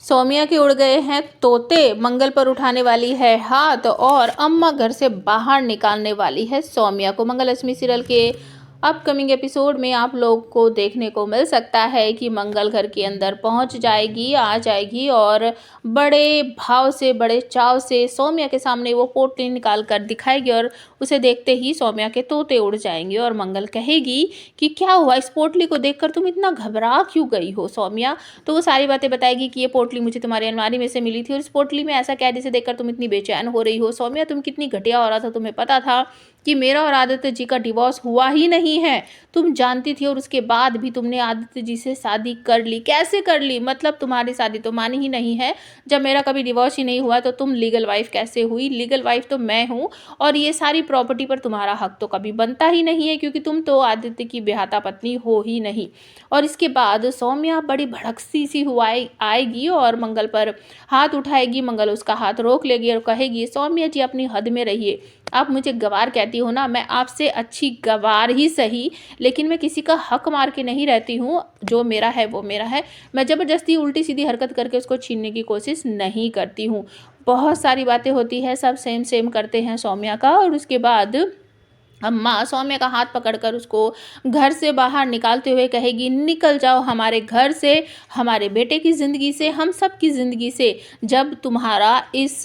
सौम्या के उड़ गए हैं तोते, मंगल पर उठाने वाली है हाथ और अम्मा घर से बाहर निकालने वाली है सौम्या को। मंगल अष्टमी सीरियल के अपकमिंग एपिसोड में आप लोग को देखने को मिल सकता है कि मंगल घर के अंदर पहुंच जाएगी, आ जाएगी और बड़े भाव से, बड़े चाव से सौम्या के सामने वो पोटली निकाल कर दिखाएगी और उसे देखते ही सौम्या के तोते उड़ जाएंगे। और मंगल कहेगी कि क्या हुआ, इस पोटली को देखकर तुम इतना घबरा क्यों गई हो सौम्या। तो वो सारी बातें बताएगी कि ये पोटली मुझे तुम्हारी अलमारी में से मिली थी और इस पोटली में ऐसा क्या है जिसे देखकर तुम इतनी बेचैन हो रही हो। सौम्या, तुम कितनी घटिया हो रहा था, तुम्हें पता था कि मेरा और आदित्य जी का डिवोर्स हुआ ही नहीं है, तुम जानती थी और उसके बाद भी तुमने आदित्य जी से शादी कर ली। कैसे कर ली? मतलब तुम्हारी शादी तो मानी ही नहीं है। जब मेरा कभी डिवोर्स ही नहीं हुआ तो तुम लीगल वाइफ कैसे हुई? लीगल वाइफ तो मैं हूँ और ये सारी प्रॉपर्टी पर तुम्हारा हक तो कभी बनता ही नहीं है, क्योंकि तुम तो आदित्य की बेहाता पत्नी हो ही नहीं। और इसके बाद सौम्या बड़ी भड़कसी सी हुआ आएगी और मंगल पर हाथ उठाएगी। मंगल उसका हाथ रोक लेगी और कहेगी, सौम्या जी अपनी हद में रहिए, आप मुझे गवार कहती हो ना, मैं आपसे अच्छी गवार ही सही, लेकिन मैं किसी का हक मार के नहीं रहती हूँ। जो मेरा है वो मेरा है, मैं ज़बरदस्ती उल्टी सीधी हरकत करके उसको छीनने की कोशिश नहीं करती हूँ। बहुत सारी बातें होती है, सब सेम सेम करते हैं सौम्या का। और उसके बाद अम्मा सौम्या का हाथ पकड़कर उसको घर से बाहर निकालते हुए कहेगी, निकल जाओ हमारे घर से, हमारे बेटे की ज़िंदगी से, हम सब की ज़िंदगी से। जब तुम्हारा इस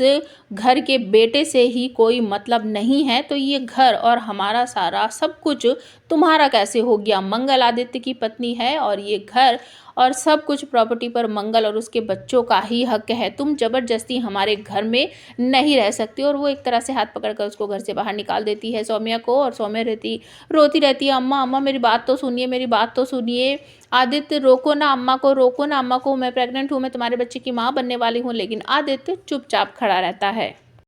घर के बेटे से ही कोई मतलब नहीं है तो ये घर और हमारा सारा सब कुछ तुम्हारा कैसे हो गया? मंगल आदित्य की पत्नी है और ये घर और सब कुछ प्रॉपर्टी पर मंगल और उसके बच्चों का ही हक है। तुम ज़बरदस्ती हमारे घर में नहीं रह सकती। और वो एक तरह से हाथ पकड़कर उसको घर से बाहर निकाल देती है सौम्या को। और सौम्या रोती रहती है, अम्मा अम्मा मेरी बात तो सुनिए, मेरी बात तो सुनिए। आदित्य रोको ना अम्मा को, रोको ना अम्मा को, मैं प्रेग्नेंट हूँ, मैं तुम्हारे बच्चे की माँ बनने वाली हूँ। लेकिन आदित्य चुपचाप खड़ा रहता है।